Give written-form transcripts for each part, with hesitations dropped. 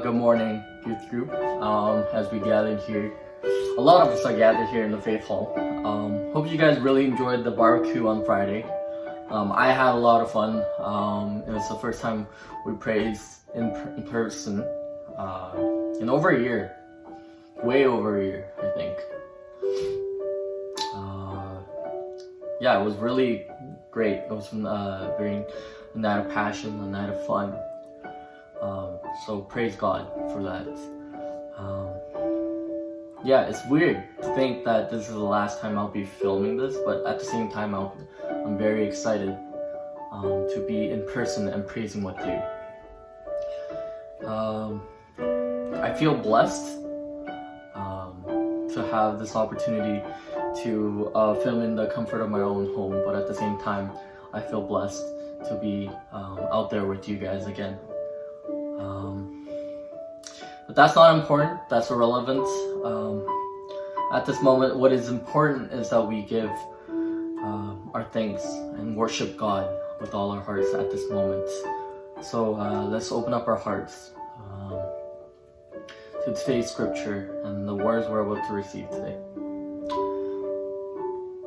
Good morning, youth group. As we gathered here, a lot of us are gathered here in the Faith Hall. Hope you guys really enjoyed the barbecue on Friday. I had a lot of fun. It was the first time we prayed in person in over a year, way over a year, I think. Yeah, it was really great. It was a night of passion, a night of fun. So praise God for that. Yeah, it's weird to think that this is the last time I'll be filming this, but at the same time I'm very excited to be in person and praising with you. I feel blessed to have this opportunity to film in the comfort of my own home, but at the same time I feel blessed to be out there with you guys again. But that's not important, that's irrelevant. At this moment, what is important is that we give our thanks and worship God with all our hearts at this moment. So let's open up our hearts to today's scripture and the words we're about to receive today.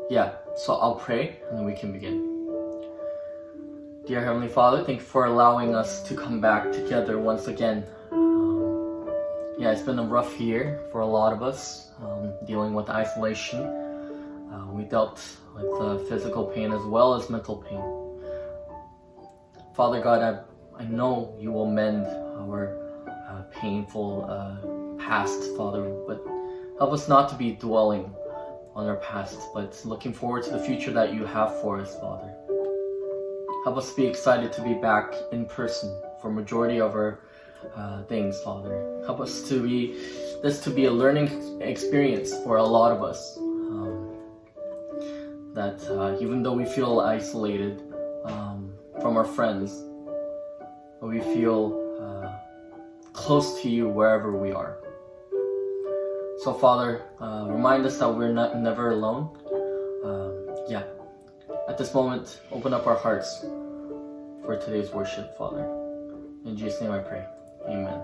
Yeah, so I'll pray and then we can begin. Dear Heavenly Father, thank you for allowing us to come back together once again. Yeah, it's been a rough year for a lot of us, dealing with isolation. We dealt with physical pain as well as mental pain. Father God, I know you will mend our painful past, Father, but help us not to be dwelling on our past, but looking forward to the future that you have for us, Father. Help us be excited to be back in person for majority of our things, Father. Help us to be a learning experience for a lot of us. That even though we feel isolated from our friends, we feel close to you wherever we are. So Father, remind us that we're never alone. Yeah. At this moment, open up our hearts for today's worship, Father. In Jesus' name I pray. Amen.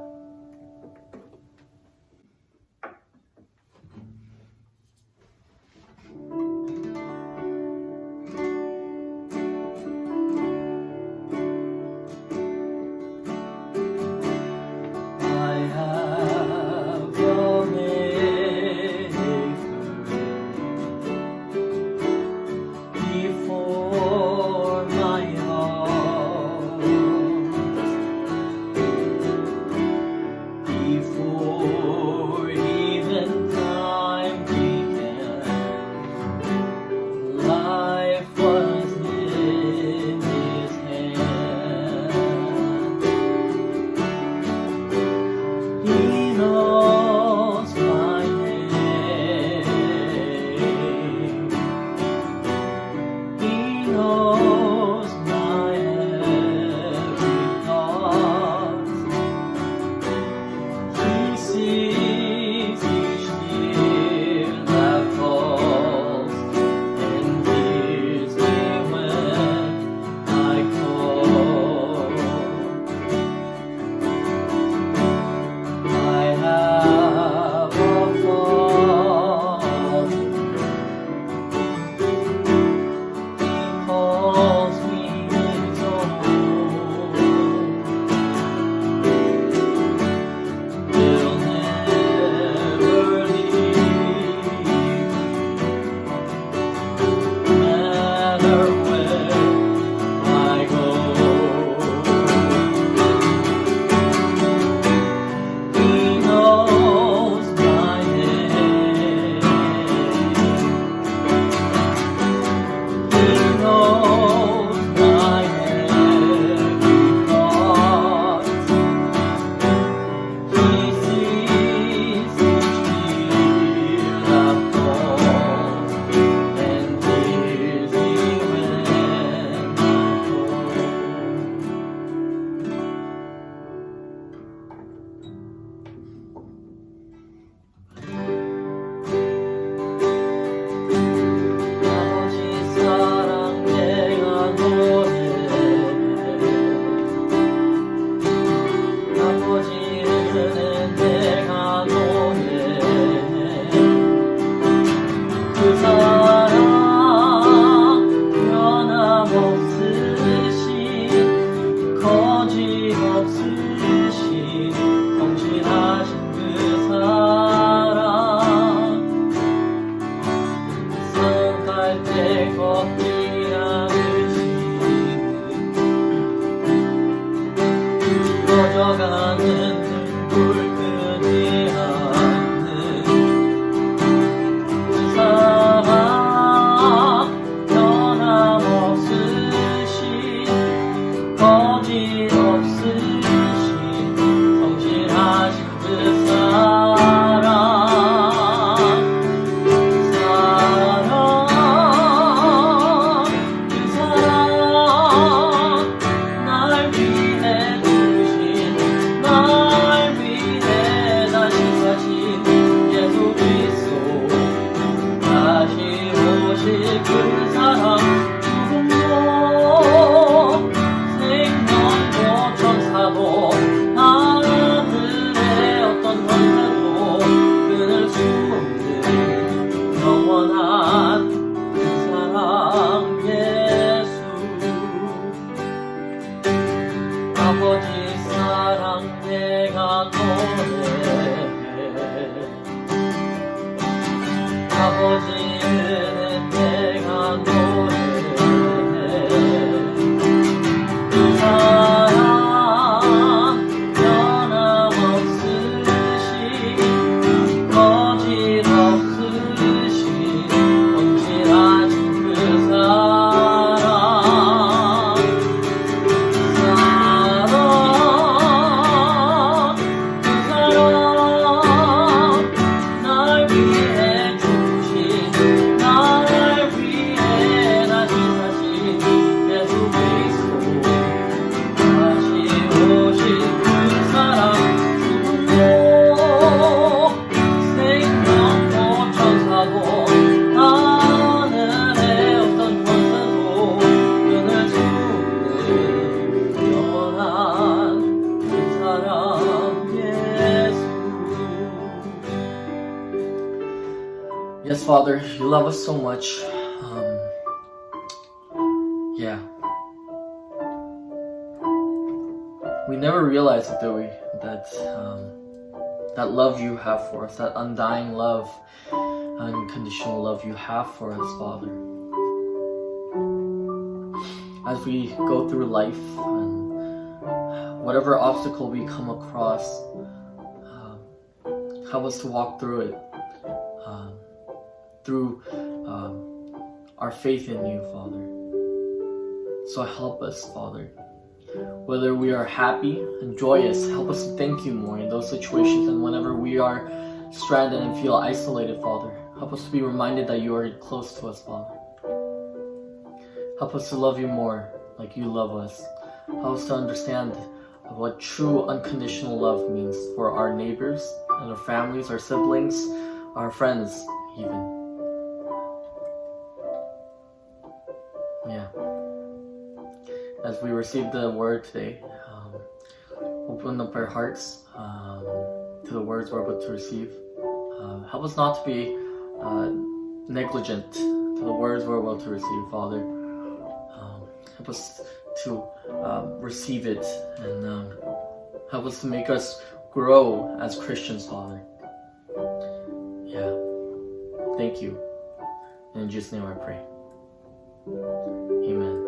걷기 않으시니 꺼져가는 불 끄지 않는 그 사랑 변함없으신 거짓없으신 성실하신 그 사랑 날 위해 주신 날 위해 다시 사신 예수 그리스도 다시 오실 그 사랑 누구도 생명도 천사도 하늘의 어떤 권세도 끊을 수 없는 영원한 그 사랑 예수 아버지 사랑 내가 노래해 아버지 은혜 내가 노래해 그 사랑 변함없으신 거짓없으신 성실하신 그 사랑 그 사랑 날 위해 주신 날 위해 다시 사신 예수 그리스도 다시 오신 그 사랑 누구도 생명도 천사도 하늘의 어떤 권세도 끊을 수 없는 영원한 그 사랑 예수. Yes, Father, you love us so much. Yeah. We never realized it, do we? That love you have for us, that undying love, unconditional love you have for us, Father. As we go through life and whatever obstacle we come across, help us to walk through it, through our faith in you, Father. So help us, Father. Whether we are happy and joyous, help us to thank you more in those situations. And whenever we are stranded and feel isolated, Father, help us to be reminded that you are close to us, Father. Help us to love you more like you love us. Help us to understand what true unconditional love means for our neighbors and our families, our siblings, our friends, even. Yeah. As we receive the word today, open up our hearts to the words we're about to receive. Help us not to be negligent to the words we're about to receive, Father. Help us to receive it and help us to make us grow as Christians, Father. Yeah. Thank you. In Jesus' name I pray. Amen.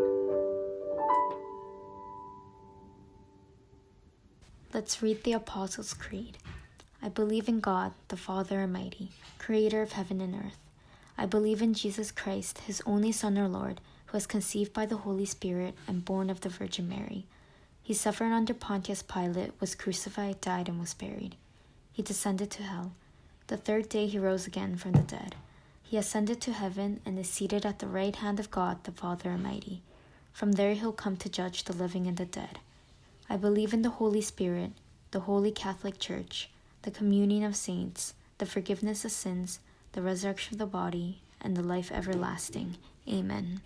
Let's read the Apostles' Creed. I believe in God, the Father Almighty, creator of heaven and earth. I believe in Jesus Christ, his only Son, our Lord, who was conceived by the Holy Spirit and born of the Virgin Mary. He suffered under Pontius Pilate, was crucified, died, and was buried. He descended to hell. The third day he rose again from the dead. He ascended to heaven and is seated at the right hand of God, the Father Almighty. From there he'll come to judge the living and the dead. I believe in the Holy Spirit, the Holy Catholic Church, the communion of saints, the forgiveness of sins, the resurrection of the body, and the life everlasting. Amen.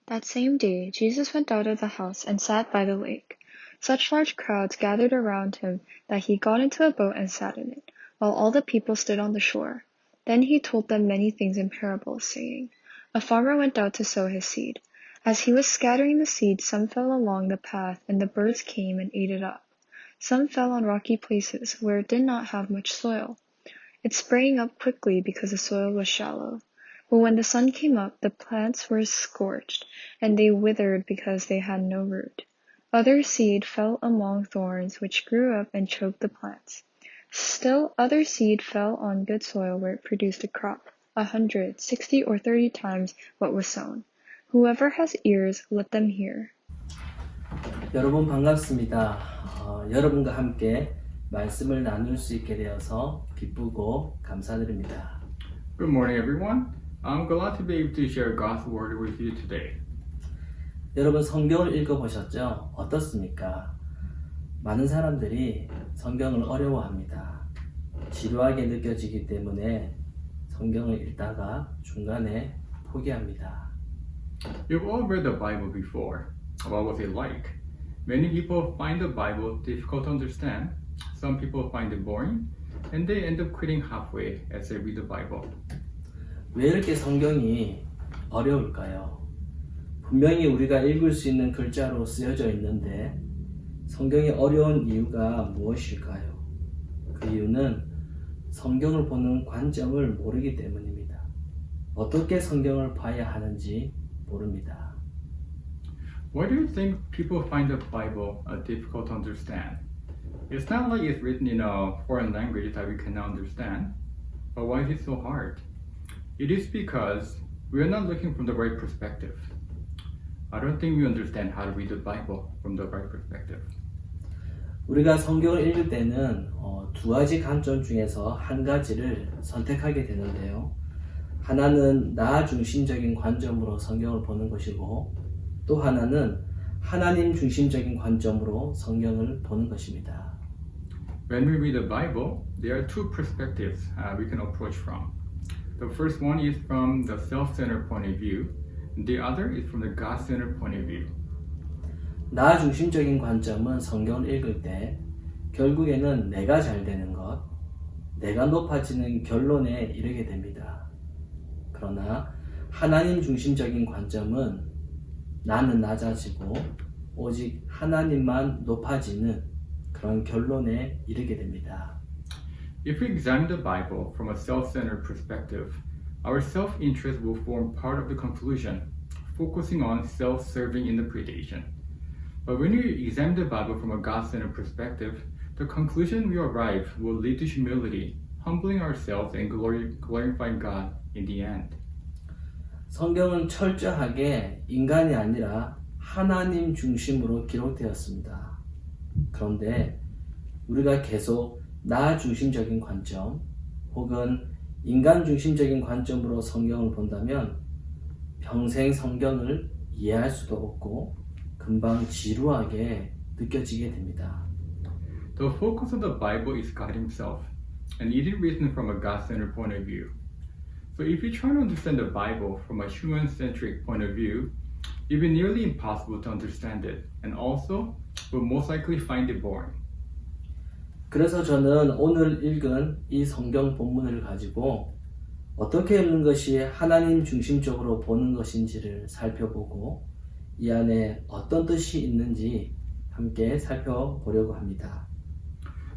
That same day Jesus went out of the house and sat by the lake. Such large crowds gathered around him that he got into a boat and sat in it, while all the people stood on the shore. Then he told them many things in parables, saying, A farmer went out to sow his seed. As he was scattering the seed, some fell along the path, and the birds came and ate it up. Some fell on rocky places, where it did not have much soil. It sprang up quickly because the soil was shallow. But when the sun came up, the plants were scorched, and they withered because they had no root. Other seed fell among thorns, which grew up and choked the plants. Still other seed fell on good soil where it produced a crop, 100, 60, or 30 times what was sown. Whoever has ears, let them hear. 여러분 반갑습니다. 여러분과 함께 말씀을 나눌 수 있게 되어서 기쁘고 감사드립니다. Good morning, everyone. I'm glad to be able to share God's word with you today. 여러분 성경을 읽어보셨죠? 어떻습니까? 많은 사람들이 성경을 어려워합니다. 지루하게 느껴지기 때문에 성경을 읽다가 중간에 포기합니다. You've all read the Bible before. What was it like? Many people find the Bible difficult to understand. Some people find it boring, and they end up quitting halfway as they read the Bible. 왜 이렇게 성경이 어려울까요? 분명히 우리가 읽을 수 있는 글자로 쓰여져 있는데 성경이 어려운 이유가 무엇일까요? 그 이유는 성경을 보는 관점을 모르기 때문입니다. 어떻게 성경을 봐야 하는지 모릅니다. Why do you think people find the Bible difficult to understand? It's not like it's written in a foreign language that we cannot understand. But why is it so hard? It is because we are not looking from the right perspective. I don't think we understand how to read the Bible from the right perspective. 우리가 성경을 읽을 때는 두 가지 관점 중에서 한 가지를 선택하게 되는데요. 하나는 나 중심적인 관점으로 성경을 보는 것이고 또 하나는 하나님 중심적인 관점으로 성경을 보는 것입니다. When we read the Bible, there are two perspectives we can approach from. The first one is from the self-centered point of view, and the other is from the God-centered point of view. 나 중심적인 관점은 성경을 읽을 때 결국에는 내가 잘 되는 것, 내가 높아지는 결론에 이르게 됩니다. 그러나 하나님 중심적인 관점은 나는 낮아지고 오직 하나님만 높아지는 그런 결론에 이르게 됩니다. If we examine the Bible from a self-centered perspective, our self-interest will form part of the conclusion, focusing on self-serving interpretation. But when we examine the Bible from a God-centered perspective, the conclusion we arrive will lead to humility, humbling ourselves and glorifying God in the end. 성경은 철저하게 인간이 아니라 하나님 중심으로 기록되었습니다. 그런데 우리가 계속 나 중심적인 관점 혹은 인간 중심적인 관점으로 성경을 본다면 평생 성경을 이해할 수도 없고 금방 지루하게 느껴지게 됩니다. The focus of the Bible is God Himself, and it is written from a God-centered point of view. So if you try to understand the Bible from a human-centric point of view, it will be nearly impossible to understand it, and also will most likely find it boring. 그래서 저는 오늘 읽은 이 성경 본문을 가지고 어떻게 읽는 것이 하나님 중심적으로 보는 것인지를 살펴보고 이 안에 어떤 뜻이 있는지 함께 살펴보려고 합니다.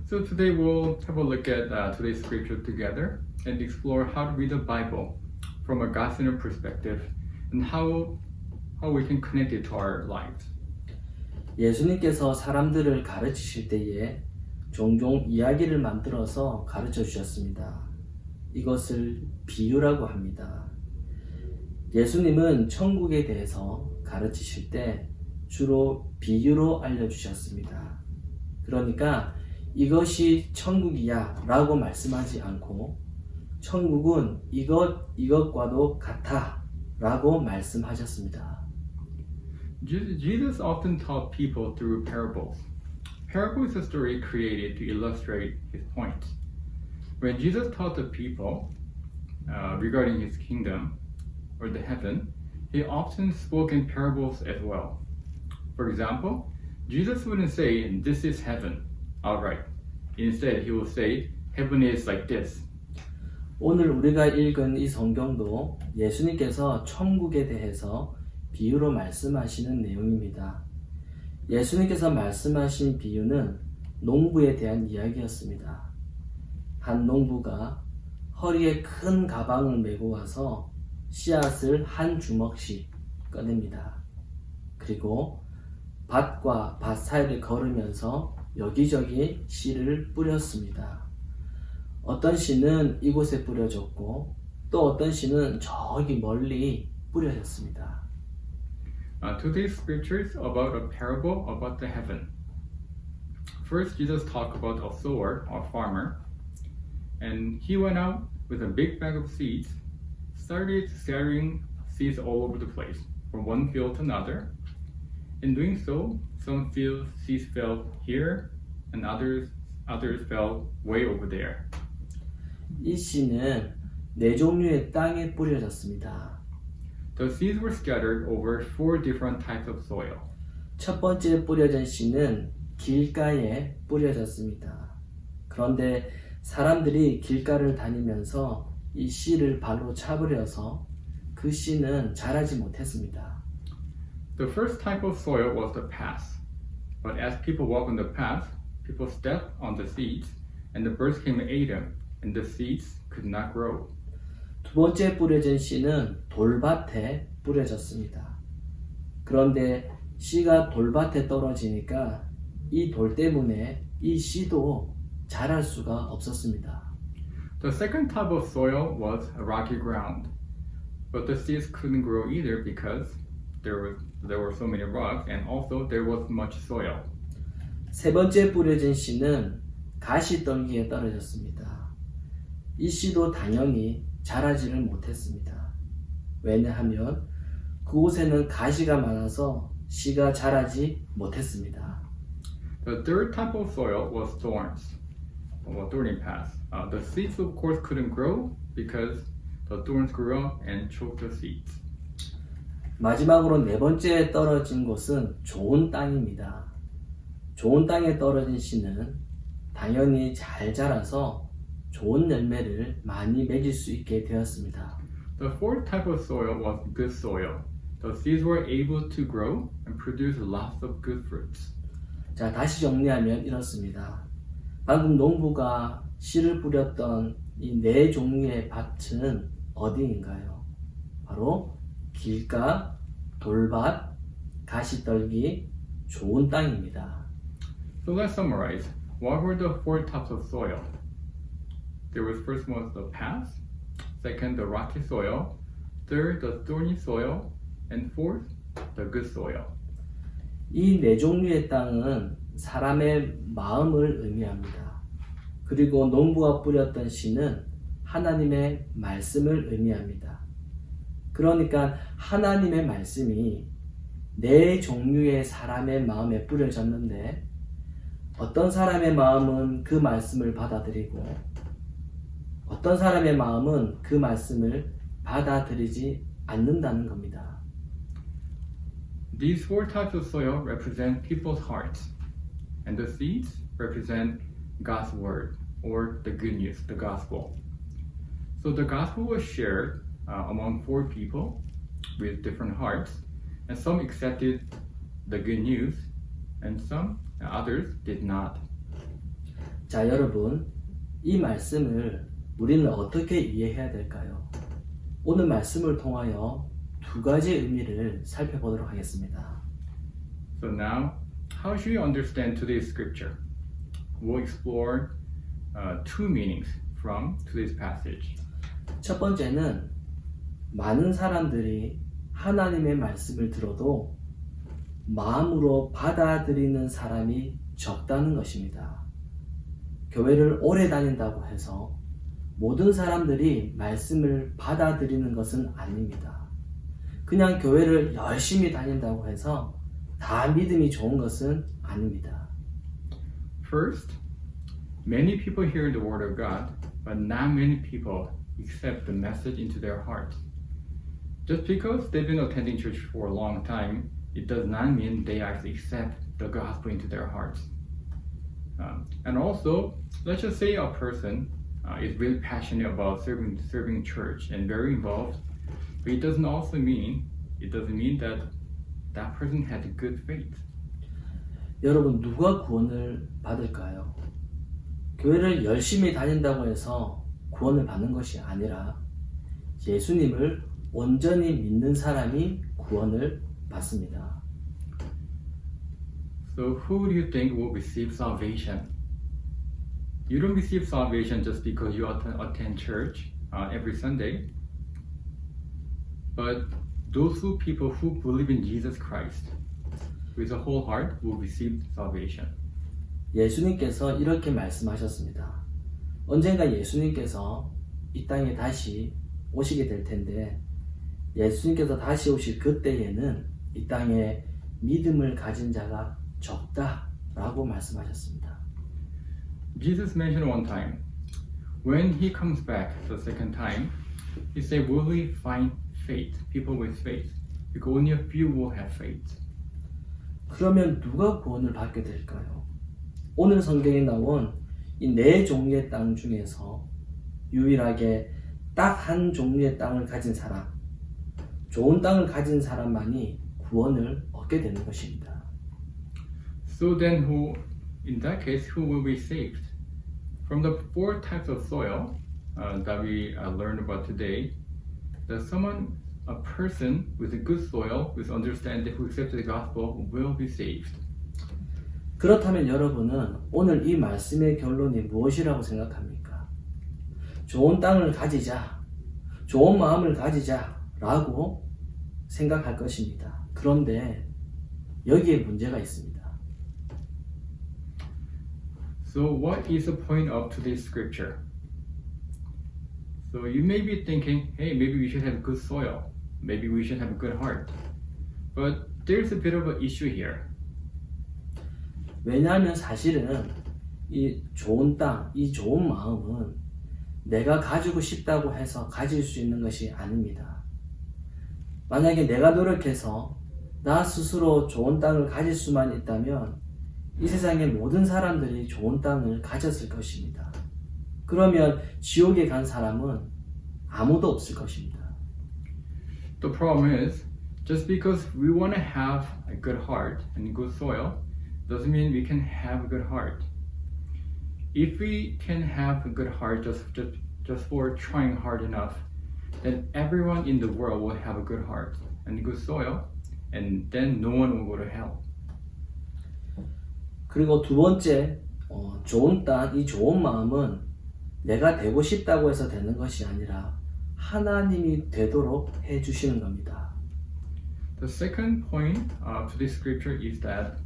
So today we'll have a look at today's scripture together and explore how to read the Bible from a God-centered perspective and how we can connect it to our lives. 예수님께서 사람들을 가르치실 때에 종종 이야기를 만들어서 가르쳐 주셨습니다. 이것을 비유라고 합니다. 예수님은 천국에 대해서 가르치실 때 주로 비유로 알려주셨습니다. 그러니까 이것이 천국이야 라고 말씀하지 않고 천국은 이것과도 같아 라고 말씀하셨습니다. Jesus often taught people through parables. Parable is a story created to illustrate his point. When Jesus taught the people regarding his kingdom or the heaven, he often spoke in parables as well. For example, Jesus wouldn't say, "This is heaven," outright. Instead, he will say, "Heaven is like this." 오늘 우리가 읽은 이 성경도 예수님께서 천국에 대해서 비유로 말씀하시는 내용입니다. 예수님께서 말씀하신 비유는 농부에 대한 이야기였습니다. 한 농부가 허리에 큰 가방을 메고 와서 씨앗을 한 주먹씩 꺼냅니다. 그리고 밭과 밭 사이를 걸으면서 여기저기 씨를 뿌렸습니다. 어떤 씨는 이곳에 뿌려졌고 또 어떤 씨는 저기 멀리 뿌려졌습니다. Today's scriptures about a parable about the heaven. First, Jesus talked about a sower or farmer, and he went out with a big bag of seeds, started scattering seeds all over the place, from one field to another. In doing so, some fields seeds fell here, and others fell way over there. 이 씨는 네 종류의 땅에 뿌려졌습니다. The seeds were scattered over 4 different types of soil. 첫 번째 뿌려진 씨는 길가에 뿌려졌습니다. 그런데 사람들이 길가를 다니면서 이 씨를 발로 차버려서 그 씨는 자라지 못했습니다. The first type of soil was the path. But as people walked on the path, people stepped on the seeds, and the birds came and ate them, and the seeds could not grow. 두 번째 뿌려진 씨는 돌밭에 뿌려졌습니다. 그런데 씨가 돌밭에 떨어지니까 이 돌 때문에 이 씨도 자랄 수가 없었습니다. The second type of soil was a rocky ground. But the seeds couldn't grow either because there were so many rocks and also there was much soil. 세 번째 뿌려진 씨는 가시떨기에 떨어졌습니다. 이 씨도 당연히 자라지를 못했습니다. 왜냐하면 그곳에는 가시가 많아서 씨가 자라지 못했습니다. The third type of soil was thorns, or thorny path. The seeds of course couldn't grow because the thorns grew up and choked the seeds. 마지막으로 네 번째 떨어진 곳은 좋은 땅입니다. 좋은 땅에 떨어진 씨는 당연히 잘 자라서 좋은 열매를 많이 맺을 수 있게 되었습니다. The fourth type of soil was good soil. The seeds were able to grow and produce lots of good fruits. 자, 다시 정리하면 이렇습니다. 방금 농부가 씨를 뿌렸던 이 네 종류의 밭은 어디인가요? 바로 길가, 돌밭, 가시떨기, 좋은 땅입니다. So let's summarize. What were the 4 types of soil? There was first one was the path, second the rocky soil, third the thorny soil, and fourth the good soil. 이 네 종류의 땅은 사람의 마음을 의미합니다. 그리고 농부가 뿌렸던 씨는 하나님의 말씀을 의미합니다. 그러니까 하나님의 말씀이 네 종류의 사람의 마음에 뿌려졌는데 어떤 사람의 마음은 그 말씀을 받아들이고 어떤 사람의 마음은 그 말씀을 받아들이지 않는다는 겁니다. These 4 types of soil represent people's hearts, and the seeds represent God's word, or the good news, the gospel. So the gospel was shared among 4 people with different hearts, and some accepted the good news, and some others did not. 자, 여러분, 이 말씀을 우리는 어떻게 이해해야 될까요? 오늘 말씀을 통하여 2가지 의미를 살펴보도록 하겠습니다. So now, how should you understand today's scripture? We'll explore 2 meanings from today's passage. 첫 번째는 많은 사람들이 하나님의 말씀을 들어도 마음으로 받아들이는 사람이 적다는 것입니다. 교회를 오래 다닌다고 해서 모든 사람들이 말씀을 받아들이는 것은 아닙니다. 그냥 교회를 열심히 다닌다고 해서 다 믿음이 좋은 것은 아닙니다. First, many people hear the word of God, but not many people accept the message into their hearts. Just because they've been attending church for a long time, it does not mean they actually accept the gospel into their hearts. And also, let's just say a person is really passionate about serving church and very involved, but it doesn't mean that that person has good faith. 여러분, 누가 구원을 받을까요? 교회를 열심히 다닌다고 해서 구원을 받는 것이 아니라 예수님을 온전히 믿는 사람이 구원을 받습니다. So who do you think will receive salvation? You don't receive salvation just because you attend church every Sunday. But those people who believe in Jesus Christ with a whole heart will receive salvation. 예수님께서 이렇게 말씀하셨습니다. 언젠가 예수님께서 이 땅에 다시 오시게 될 텐데 예수님께서 다시 오실 그때에는 이 땅에 믿음을 가진 자가 적다라고 말씀하셨습니다. Jesus mentioned one time, when he comes back the second time, he said, will we find faith, people with faith? Because only a few will have faith. 그러면 누가 구원을 받게 될까요? 오늘 성경에 나온 이 네 종류의 땅 중에서 유일하게 딱 한 종류의 땅을 가진 사람, 좋은 땅을 가진 사람만이 구원을 얻게 되는 것입니다. So then in that case, who will be saved? From the four types of soil that we learned about today, a person with a good soil, with understanding, who accepts the gospel, will be saved. 그렇다면 여러분은 오늘 이 말씀의 결론이 무엇이라고 생각합니까? 좋은 땅을 가지자, 좋은 마음을 가지자라고 생각할 것입니다. 그런데 여기에 문제가 있습니다. So what is the point of today's scripture? So you may be thinking, hey, maybe we should have good soil. Maybe we should have a good heart. But there's a bit of an issue here. 왜냐하면 사실은 이 좋은 땅, 이 좋은 마음은 내가 가지고 싶다고 해서 가질 수 있는 것이 아닙니다. 만약에 내가 노력해서 나 스스로 좋은 땅을 가질 수만 있다면 이 세상의 모든 사람들이 좋은 땅을 가졌을 것입니다. 그러면 지옥에 간 사람은 아무도 없을 것입니다. The problem is, just because we want to have a good heart and good soil, doesn't mean we can have a good heart. If we can have a good heart just for trying hard enough, then everyone in the world will have a good heart and good soil, and then no one will go to hell. 그리고 두 번째, 좋은 땅, 이 좋은 마음은 내가 되고 싶다고 해서 되는 것이 아니라 하나님이 되도록 해주시는 겁니다. The second point to this scripture is that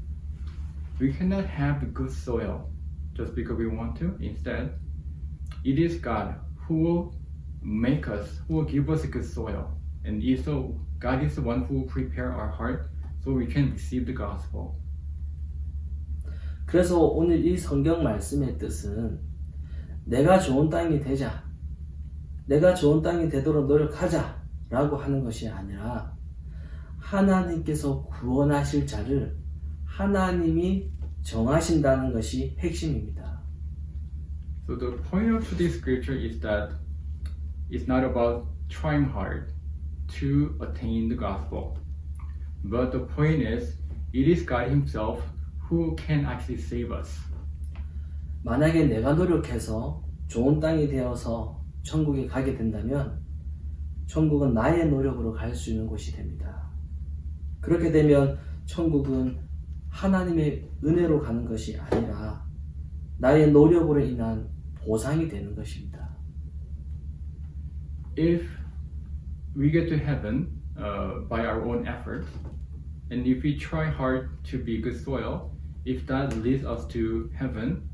we cannot have the good soil just because we want to. Instead, it is God who will make us, who will give us a good soil. And so God is the one who will prepare our heart so we can receive the gospel. 그래서 오늘 이 성경 말씀의 뜻은 내가 좋은 땅이 되자, 내가 좋은 땅이 되도록 노력하자 라고 하는 것이 아니라 하나님께서 구원하실 자를 하나님이 정하신다는 것이 핵심입니다. So the point of today's scripture is that it's not about trying hard to attain the gospel, but the point is it is God Himself who can actually save us. 만약에 내가 노력해서 좋은 땅이 되어서 천국에 가게 된다면 천국은 나의 노력으로 갈 수 있는 곳이 됩니다. 그렇게 되면 천국은 하나님의 은혜로 가는 것이 아니라 나의 노력으로 인한 보상이 되는 것입니다. If we get to heaven by our own effort, and if we try hard to be good soil, if that leads us to heaven,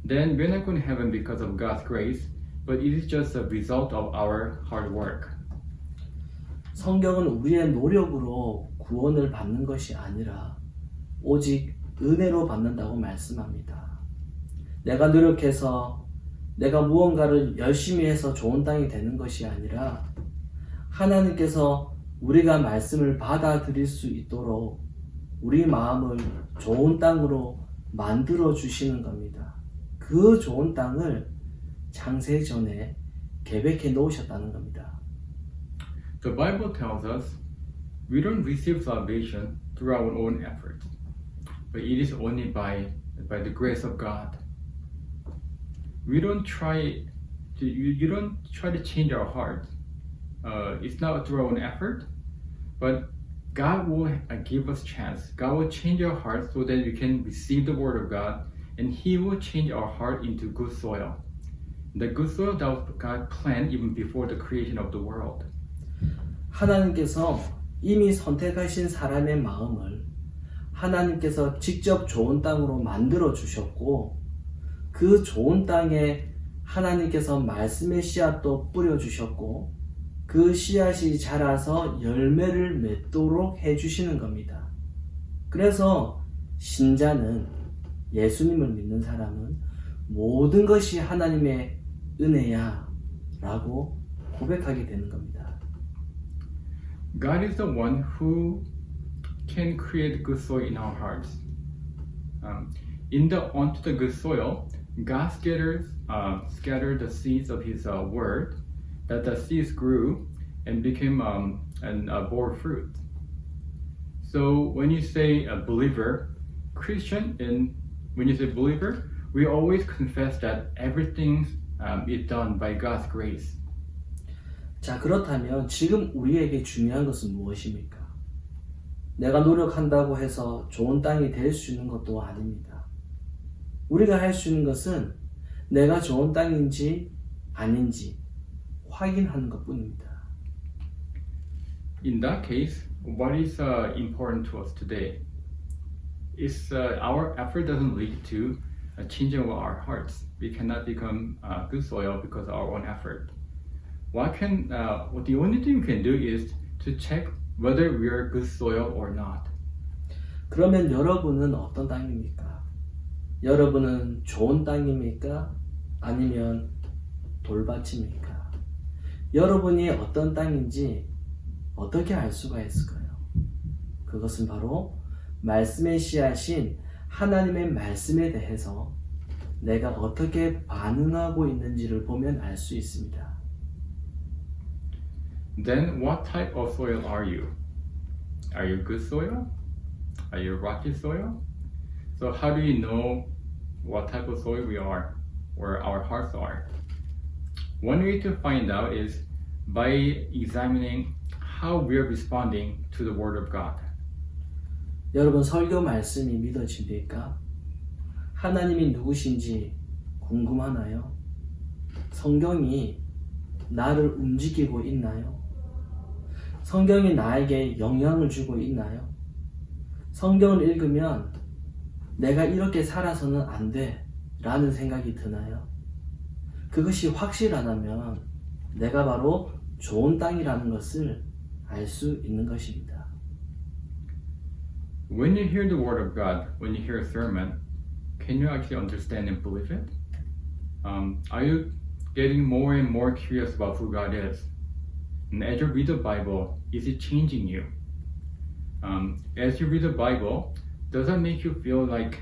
then we're not going to heaven because of God's grace, but it is just a result of our hard work. 성경은 우리의 노력으로 구원을 받는 것이 아니라 오직 은혜로 받는다고 말씀합니다. 내가 노력해서 내가 무언가를 열심히 해서 좋은 땅이 되는 것이 아니라 하나님께서 우리가 말씀을 받아들일 수 있도록 우리 마음을 좋은 땅으로 만들어 주시는 겁니다. 그 좋은 땅을 창세 전에 계획해 놓으셨다는 겁니다. The Bible tells us we don't receive salvation through our own effort, but it is only by the grace of God. We don't try you don't try to change our hearts. It's not through our own effort, but God will give us chance. God will change our hearts so that we can receive the word of God, and He will change our heart into good soil. The good soil that God planned even before the creation of the world. 하나님께서 이미 선택하신 사람의 마음을 하나님께서 직접 좋은 땅으로 만들어 주셨고, 그 좋은 땅에 하나님께서 말씀의 씨앗도 뿌려 주셨고, 그 씨앗이 자라서 열매를 맺도록 해주시는 겁니다. 그래서 신자는, 예수님을 믿는 사람은 모든 것이 하나님의 은혜야 라고 고백하게 되는 겁니다. God is the one who can create good soil in our hearts. Onto the good soil, God scattered the seeds of His word, that the seeds grew and became and bore fruit. So when you say a believer, Christian, and when you say believer, we always confess that everything is done by God's grace. 자, 그렇다면 지금 우리에게 중요한 것은 무엇입니까? 내가 노력한다고 해서 좋은 땅이 될 수 있는 것도 아닙니다. 우리가 할 수 있는 것은 내가 좋은 땅인지 아닌지 확인하는 것뿐입니다. In that case, what is important to us today is our effort doesn't lead to a change of our hearts. We cannot become good soil because of our own effort. The only thing we can do is to check whether we are good soil or not. 그러면 여러분은 어떤 땅입니까? 여러분은 좋은 땅입니까? 아니면 돌밭입니까? 여러분이 어떤 땅인지 어떻게 알 수가 있을까요? 그것은 바로 말씀의 씨앗인 하나님의 말씀에 대해서 내가 어떻게 반응하고 있는지를 보면 알 수 있습니다. Then what type of soil are you? Are you good soil? Are you rocky soil? So how do you know what type of soil we are, where our hearts are? One way to find out is by examining how we are responding to the Word of God. 여러분, 설교 말씀이 믿어집니까? 하나님이 누구신지 궁금하나요? 성경이 나를 움직이고 있나요? 성경이 나에게 영향을 주고 있나요? 성경을 읽으면 내가 이렇게 살아서는 안 돼 라는 생각이 드나요? 그것이 확실하다면 내가 바로 좋은 땅이라는 것을 알 수 있는 것입니다. When you hear the Word of God, when you hear a sermon, can you actually understand and believe it? Are you getting more and more curious about who God is? And as you read the Bible, is it changing you? As you read the Bible, does that make you feel like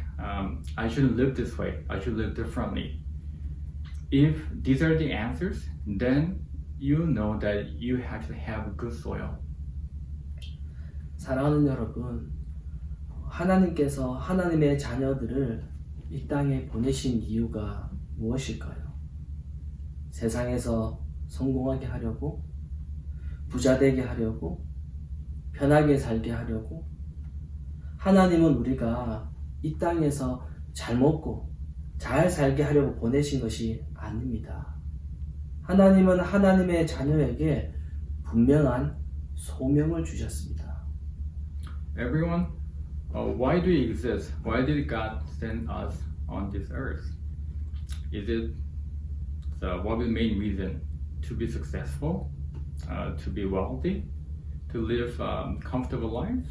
I should live this way, I should live differently? If these are the answers, then you know that you actually have good soil. 사랑하는 여러분, 하나님께서 하나님의 자녀들을 이 땅에 보내신 이유가 무엇일까요? 세상에서 성공하게 하려고, 부자 되게 하려고, 편하게 살게 하려고. 하나님은 우리가 이 땅에서 잘 먹고 잘 살게 하려고 보내신 것이 아닙니다. 하나님은 하나님의 자녀에게 분명한 소명을 주셨습니다. Everyone, why do we exist? Why did God send us on this earth? Is it what is the main reason? To be successful, to be wealthy, to live comfortable lives?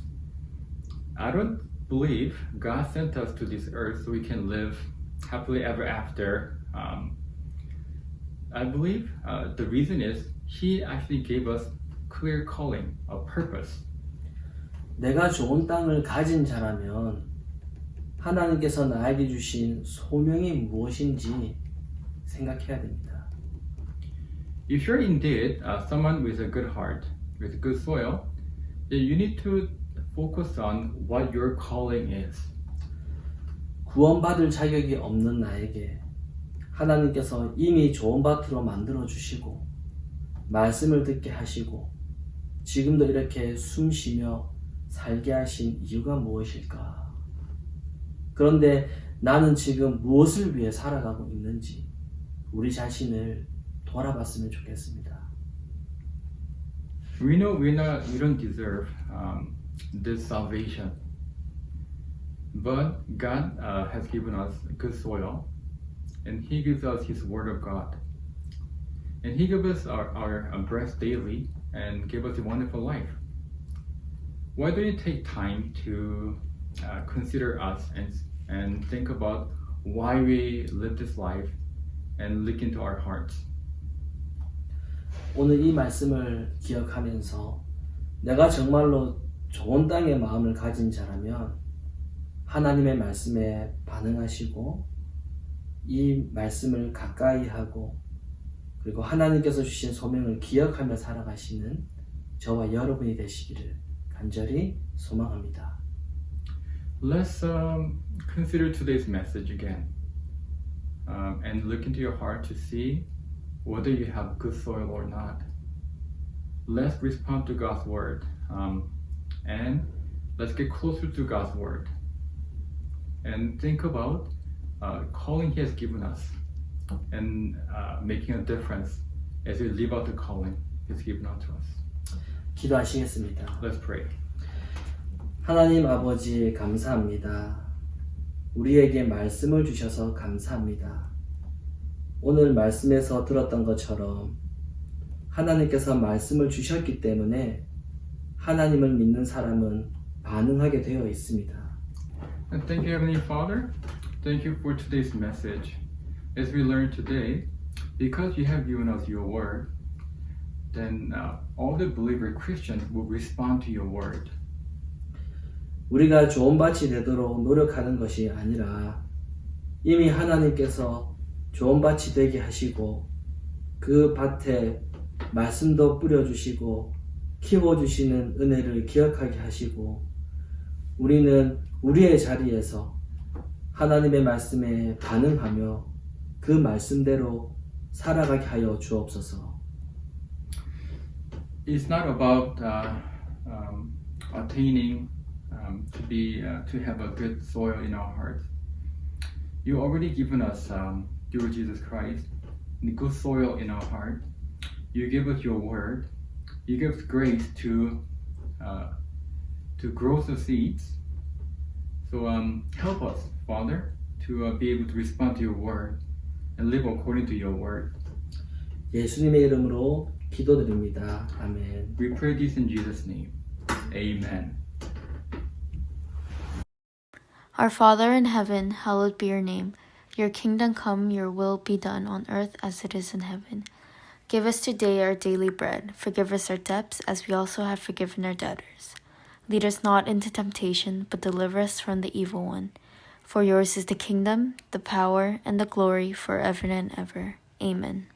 I don't believe God sent us to this earth so we can live happily ever after. I believe the reason is He actually gave us clear calling, a purpose. 내가 좋은 땅을 가진 자라면 하나님께서 나에게 주신 소명이 무엇인지 생각해야 됩니다. If you're indeed someone with a good heart, with good soil, then you need to focus on what your calling is. 구원받을 자격이 없는 나에게 하나님께서 이미 좋은 밭으로 만들어 주시고 말씀을 듣게 하시고 지금도 이렇게 숨 쉬며 살게 하신 이유가 무엇일까? 그런데 나는 지금 무엇을 위해 살아가고 있는지 우리 자신을 돌아봤으면 좋겠습니다. We know we don't deserve this salvation, but God has given us good soil, and He gives us His Word of God, and He gives us our breath daily, and give us a wonderful life. Why don't you take time to consider us and think about why we live this life, and look into our hearts. 오늘 이 말씀을 기억하면서 내가 정말로 좋은 땅의 마음을 가진 자라면 하나님의 말씀에 반응하시고 이 말씀을 가까이 하고 그리고 하나님께서 주신 소명을 기억하며 살아가시는 저와 여러분이 되시기를 간절히 소망합니다. Let's consider today's message again, and look into your heart to see whether you have good soil or not. Let's respond to God's word, and let's get closer to God's word, and think about calling He has given us, and making a difference as we live out the calling He's given out to us. 기도하시겠습니다. Let's pray. 하나님 아버지 감사합니다. 우리에게 말씀을 주셔서 감사합니다. 오늘 말씀에서 들었던 것처럼 하나님께서 말씀을 주셨기 때문에 하나님을 믿는 사람은 반응하게 되어 있습니다. And thank you, Heavenly Father. Thank you for today's message. As we learn today, because you have given us your word, then all the believer Christians will respond to your word. 우리가 좋은 밭이 되도록 노력하는 것이 아니라 이미 하나님께서 좋은 밭이 되게 하시고 그 밭에 말씀도 뿌려주시고 키워주시는 은혜를 기억하게 하시고 우리는 우리의 자리에서 하나님의 말씀에 반응하며 그 말씀대로 살아가게 하여 주옵소서. It's not about attaining to have a good soil in our hearts. You already given us through Jesus Christ the good soil in our heart. You give us your word. You give us grace to grow the seeds. So help us, Father, to be able to respond to your word and live according to your word. 예수님의 이름으로 기도드립니다. 아멘. We pray this in Jesus' name. Amen. Our Father in heaven, hallowed be your name. Your kingdom come, your will be done on earth as it is in heaven. Give us today our daily bread. Forgive us our debts as we also have forgiven our debtors. Lead us not into temptation, but deliver us from the evil one. For yours is the kingdom, the power, and the glory forever and ever. Amen.